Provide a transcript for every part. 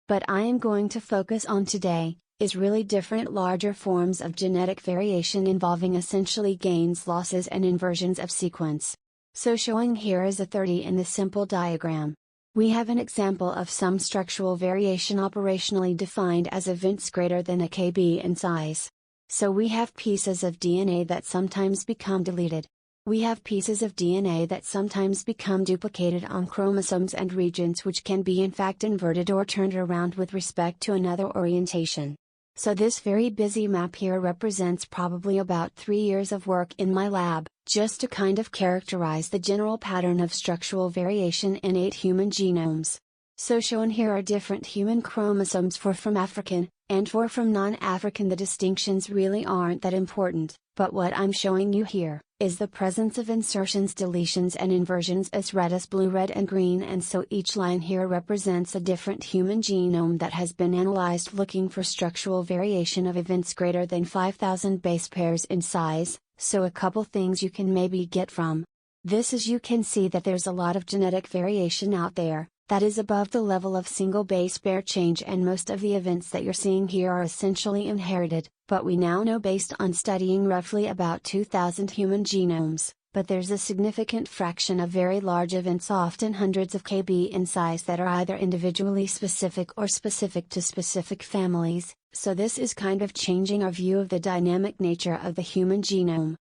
but I am going to focus on today, is really different larger forms of genetic variation involving essentially gains, losses and inversions of sequence. So showing here is a 30 in the simple diagram. We have an example of some structural variation operationally defined as events greater than a kb in size. So we have pieces of DNA that sometimes become deleted. We have pieces of DNA that sometimes become duplicated on chromosomes and regions which can be in fact inverted or turned around with respect to another orientation. So this very busy map here represents probably about 3 years of work in my lab, just to kind of characterize the general pattern of structural variation in 8 human genomes. So shown here are different human chromosomes for from African, and for from non-African. The distinctions really aren't that important, but what I'm showing you here, is the presence of insertions, deletions and inversions as red as blue, red and green, and so each line here represents a different human genome that has been analyzed looking for structural variation of events greater than 5,000 base pairs in size. So a couple things you can maybe get from this is you can see that there's a lot of genetic variation out there, that is above the level of single base pair change, and most of the events that you're seeing here are essentially inherited, but we now know based on studying roughly about 2,000 human genomes, but there's a significant fraction of very large events, often hundreds of kb in size, that are either individually specific or specific to specific families, so this is kind of changing our view of the dynamic nature of the human genome.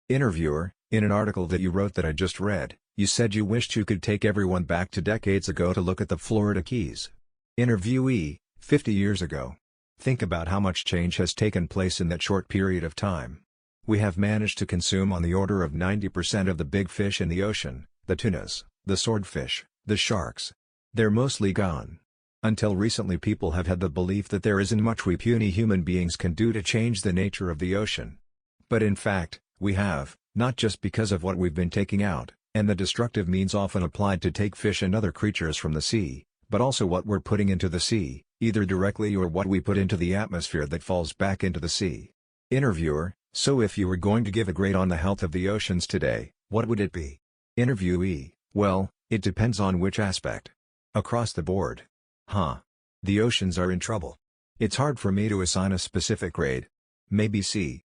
Interviewer, in an article that you wrote that I just read, you said you wished you could take everyone back to decades ago to look at the Florida Keys. Interviewee, 50 years ago. Think about how much change has taken place in that short period of time. We have managed to consume on the order of 90% of the big fish in the ocean, the tunas, the swordfish, the sharks. They're mostly gone. Until recently people have had the belief that there isn't much we puny human beings can do to change the nature of the ocean. But in fact, we have, not just because of what we've been taking out, and the destructive means often applied to take fish and other creatures from the sea, but also what we're putting into the sea, either directly or what we put into the atmosphere that falls back into the sea. Interviewer, so if you were going to give a grade on the health of the oceans today, what would it be? Interviewee, well, it depends on which aspect. Across the board. The oceans are in trouble. It's hard for me to assign a specific grade. Maybe C.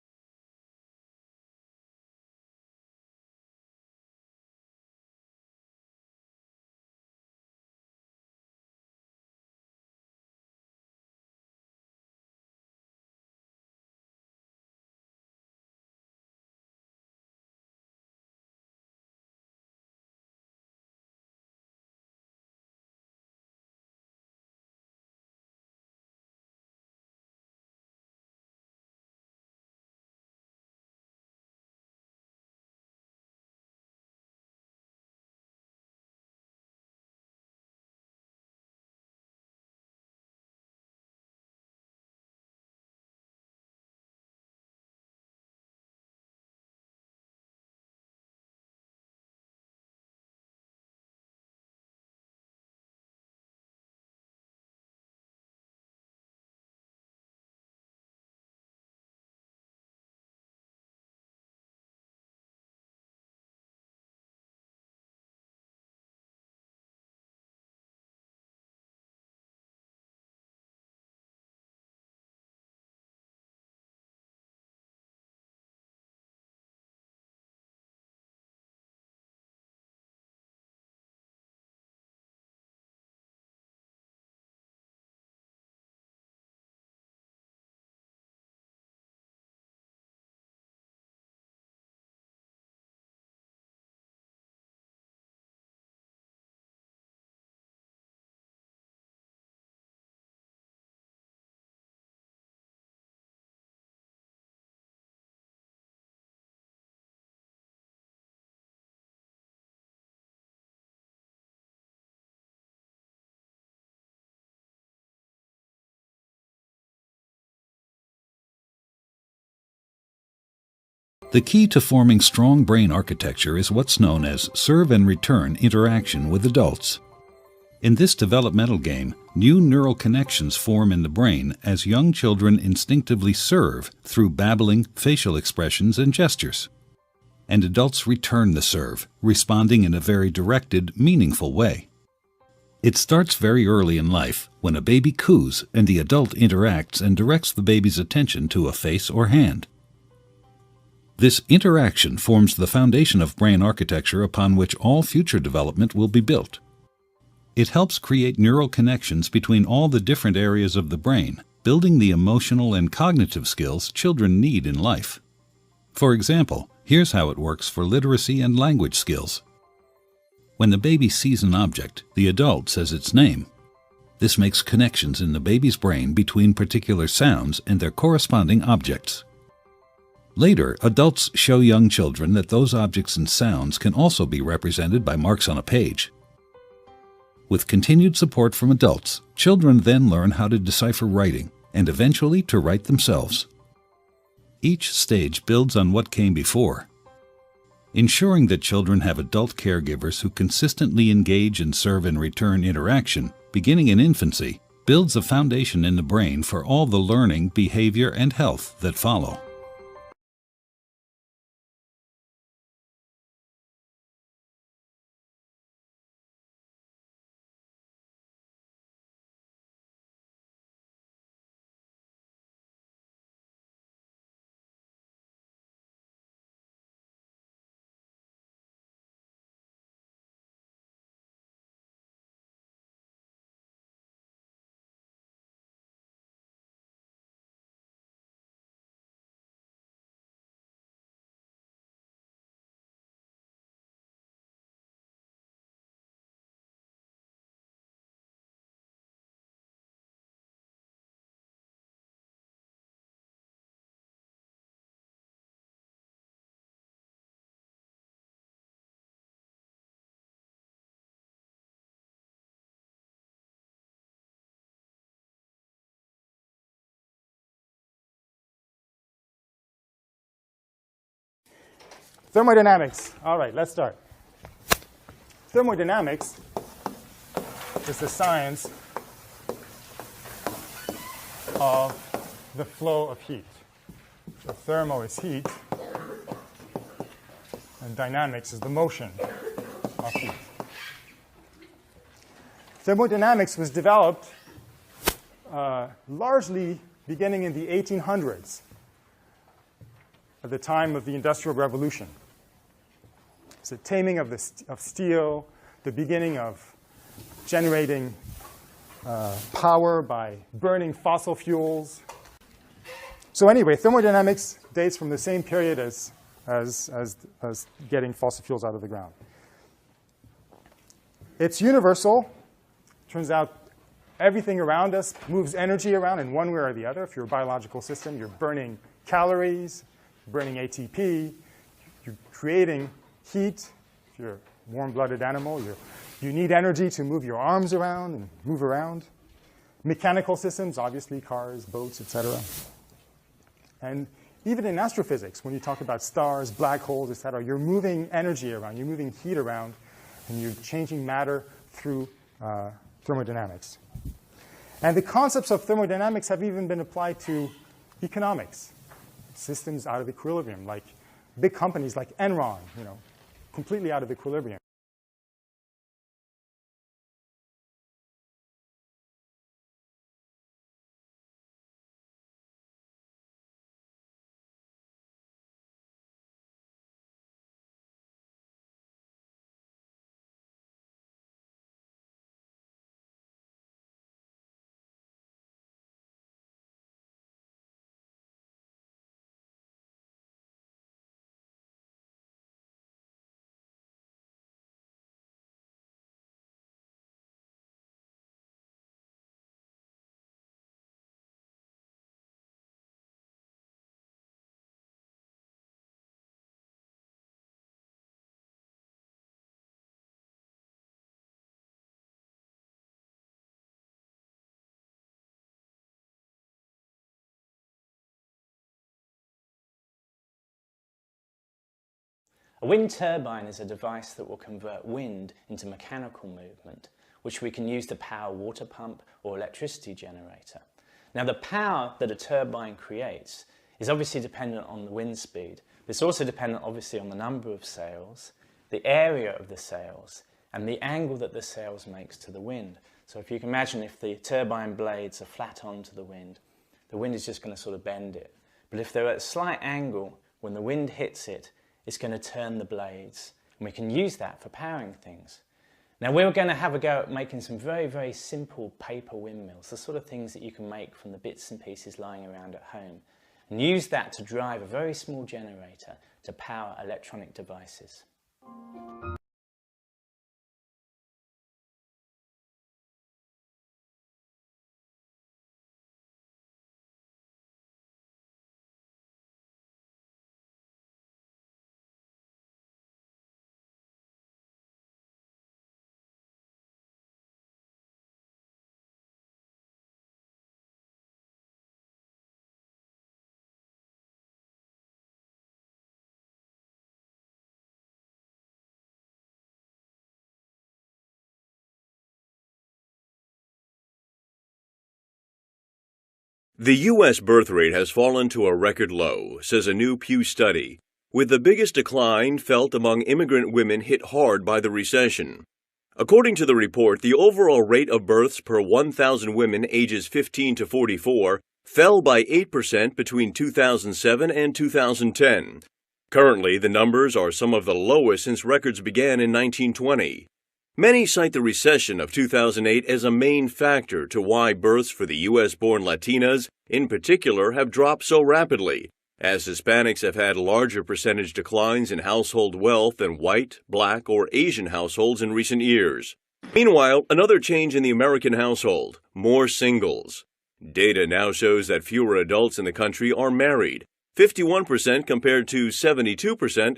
The key to forming strong brain architecture is what's known as serve and return interaction with adults. In this developmental game, new neural connections form in the brain as young children instinctively serve through babbling, facial expressions, and gestures. And adults return the serve, responding in a very directed, meaningful way. It starts very early in life, when a baby coos and the adult interacts and directs the baby's attention to a face or hand. This interaction forms the foundation of brain architecture upon which all future development will be built. It helps create neural connections between all the different areas of the brain, building the emotional and cognitive skills children need in life. For example, here's how it works for literacy and language skills. When the baby sees an object, the adult says its name. This makes connections in the baby's brain between particular sounds and their corresponding objects. Later, adults show young children that those objects and sounds can also be represented by marks on a page. With continued support from adults, children then learn how to decipher writing and eventually to write themselves. Each stage builds on what came before. Ensuring that children have adult caregivers who consistently engage in serve and return interaction, beginning in infancy, builds a foundation in the brain for all the learning, behavior, and health that follow. Thermodynamics. All right, let's start. Thermodynamics is the science of the flow of heat. So thermo is heat, and dynamics is the motion of heat. Thermodynamics was developed largely beginning in the 1800s, at the time of the Industrial Revolution. It's the taming of steel, the beginning of generating power by burning fossil fuels. So anyway, thermodynamics dates from the same period as getting fossil fuels out of the ground. It's universal. Turns out everything around us moves energy around in one way or the other. If you're a biological system, you're burning calories, burning ATP, you're creating heat. If you're a warm-blooded animal, you need energy to move your arms around and move around. Mechanical systems, obviously cars, boats, etc. And even in astrophysics, when you talk about stars, black holes, etc., you're moving energy around, you're moving heat around, and you're changing matter through thermodynamics. And the concepts of thermodynamics have even been applied to economics, systems out of equilibrium, like big companies like Enron, completely out of equilibrium. A wind turbine is a device that will convert wind into mechanical movement, which we can use to power a water pump or electricity generator. Now, the power that a turbine creates is obviously dependent on the wind speed, but it's also dependent obviously on the number of sails, the area of the sails, and the angle that the sails makes to the wind. So if you can imagine, if the turbine blades are flat onto the wind is just going to sort of bend it. But if they're at a slight angle, when the wind hits it, it's going to turn the blades, and we can use that for powering things. Now, we're going to have a go at making some very, very simple paper windmills, the sort of things that you can make from the bits and pieces lying around at home, and use that to drive a very small generator to power electronic devices. The U.S. birth rate has fallen to a record low, says a new Pew study, with the biggest decline felt among immigrant women hit hard by the recession. According to the report, the overall rate of births per 1,000 women ages 15 to 44 fell by 8% between 2007 and 2010. Currently, the numbers are some of the lowest since records began in 1920. Many cite the recession of 2008 as a main factor to why births for the U.S.-born Latinas, in particular, have dropped so rapidly, as Hispanics have had larger percentage declines in household wealth than white, black, or Asian households in recent years. Meanwhile, another change in the American household: more singles. Data now shows that fewer adults in the country are married, 51% compared to 72%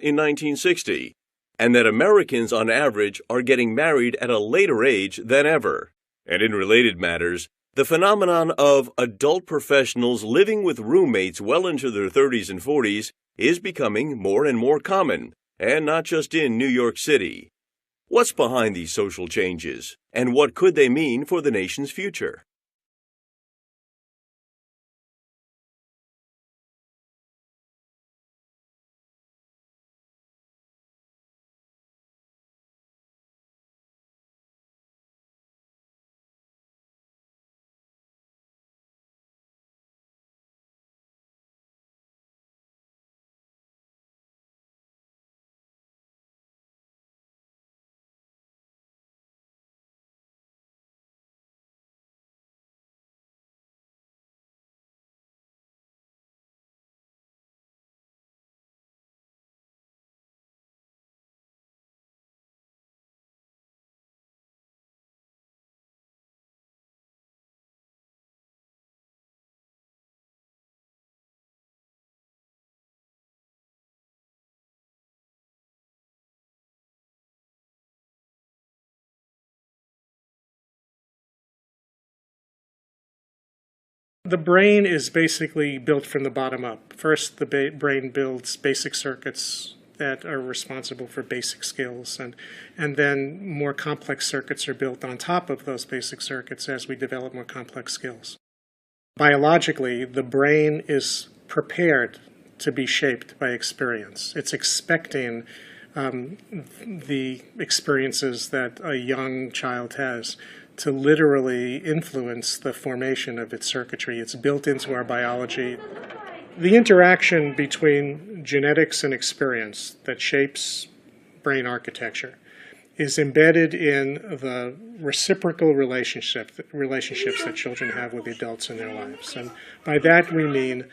in 1960. And that Americans on average are getting married at a later age than ever. And in related matters, the phenomenon of adult professionals living with roommates well into their 30s and 40s is becoming more and more common, and not just in New York City. What's behind these social changes, and what could they mean for the nation's future? The brain is basically built from the bottom up. First, the brain builds basic circuits that are responsible for basic skills, and then more complex circuits are built on top of those basic circuits as we develop more complex skills. Biologically, the brain is prepared to be shaped by experience. It's expecting the experiences that a young child has to literally influence the formation of its circuitry. It's built into our biology. The interaction between genetics and experience that shapes brain architecture is embedded in the reciprocal relationships that children have with the adults in their lives. And by that we mean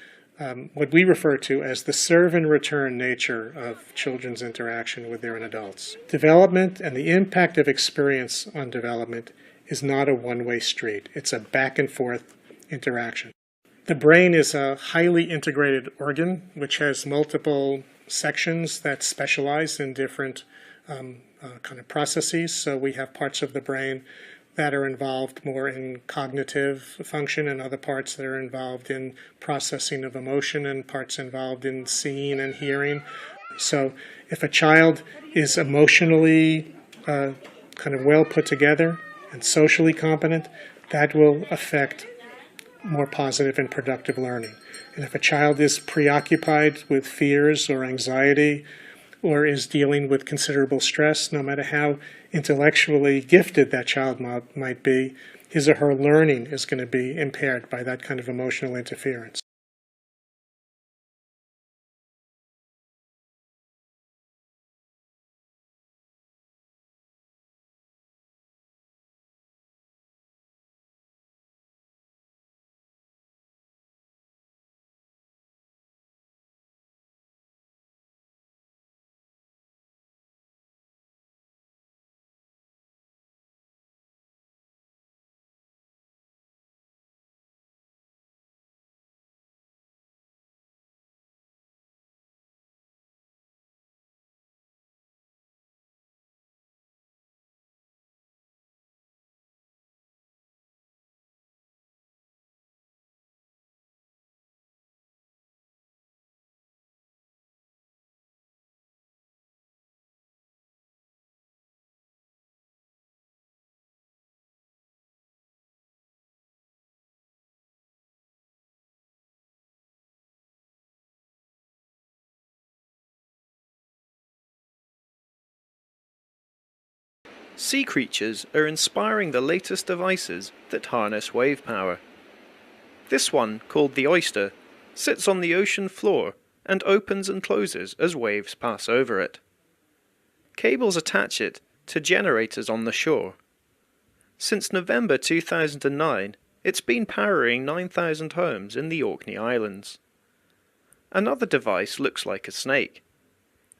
what we refer to as the serve and return nature of children's interaction with their adults. Development and the impact of experience on development is not a one-way street. It's a back and forth interaction. The brain is a highly integrated organ which has multiple sections that specialize in different kind of processes. So we have parts of the brain that are involved more in cognitive function, and other parts that are involved in processing of emotion, and parts involved in seeing and hearing. So if a child is emotionally kind of well put together and socially competent, that will affect more positive and productive learning. And if a child is preoccupied with fears or anxiety or is dealing with considerable stress, no matter how intellectually gifted that child might be, his or her learning is going to be impaired by that kind of emotional interference. Sea creatures are inspiring the latest devices that harness wave power. This one, called the oyster, sits on the ocean floor and opens and closes as waves pass over it. Cables attach it to generators on the shore. Since November 2009, it's been powering 9,000 homes in the Orkney Islands. Another device looks like a snake.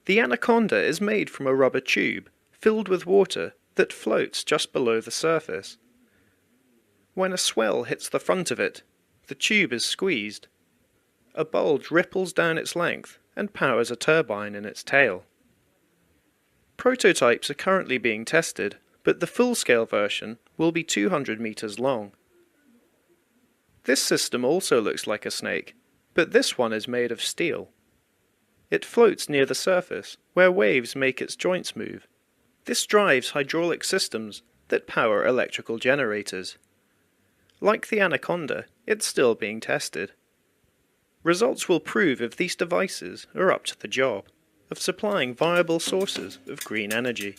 The anaconda is made from a rubber tube filled with water that floats just below the surface. When a swell hits the front of it, the tube is squeezed. A bulge ripples down its length and powers a turbine in its tail. Prototypes are currently being tested, but the full-scale version will be 200 meters long. This system also looks like a snake, but this one is made of steel. It floats near the surface, where waves make its joints move. This drives hydraulic systems that power electrical generators. Like the anaconda, it's still being tested. Results will prove if these devices are up to the job of supplying viable sources of green energy.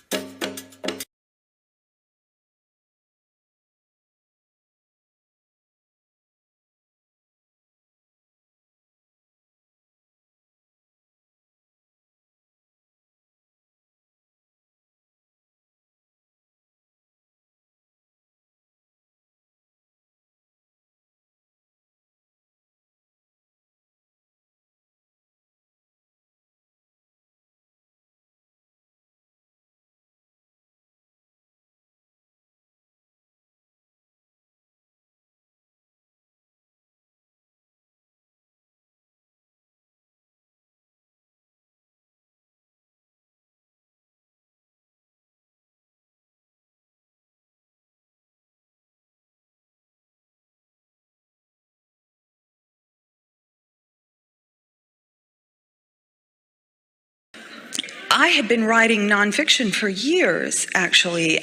I had been writing nonfiction for years, actually,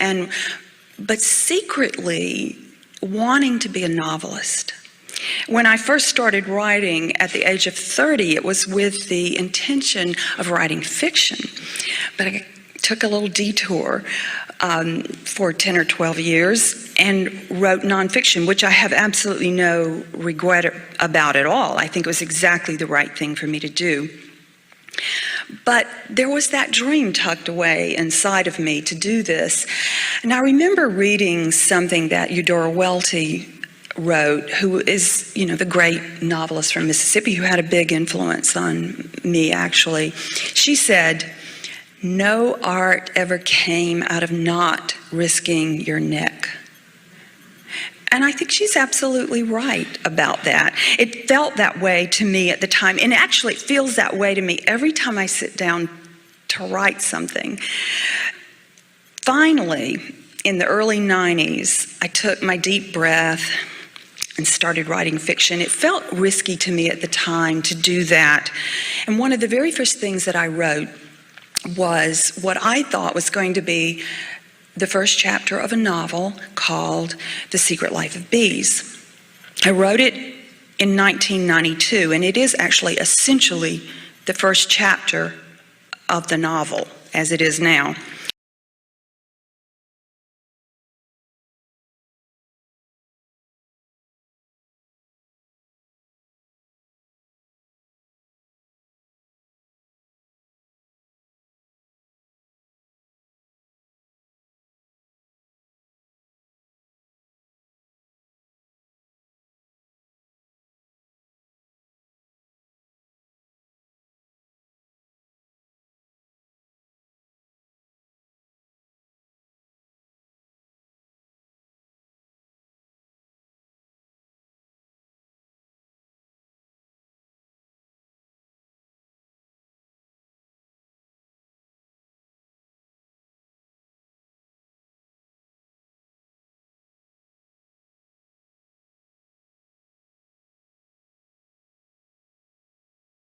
but secretly wanting to be a novelist. When I first started writing at the age of 30, it was with the intention of writing fiction. But I took a little detour for 10 or 12 years and wrote nonfiction, which I have absolutely no regret about at all. I think it was exactly the right thing for me to do. But there was that dream tucked away inside of me to do this. And I remember reading something that Eudora Welty wrote, who is, the great novelist from Mississippi who had a big influence on me, actually. She said, "No art ever came out of not risking your neck." And I think she's absolutely right about that. It felt that way to me at the time, and actually it feels that way to me every time I sit down to write something. Finally, in the early 90s, I took my deep breath and started writing fiction. It felt risky to me at the time to do that. And one of the very first things that I wrote was what I thought was going to be the first chapter of a novel called The Secret Life of Bees. I wrote it in 1992, and it is actually essentially the first chapter of the novel as it is now.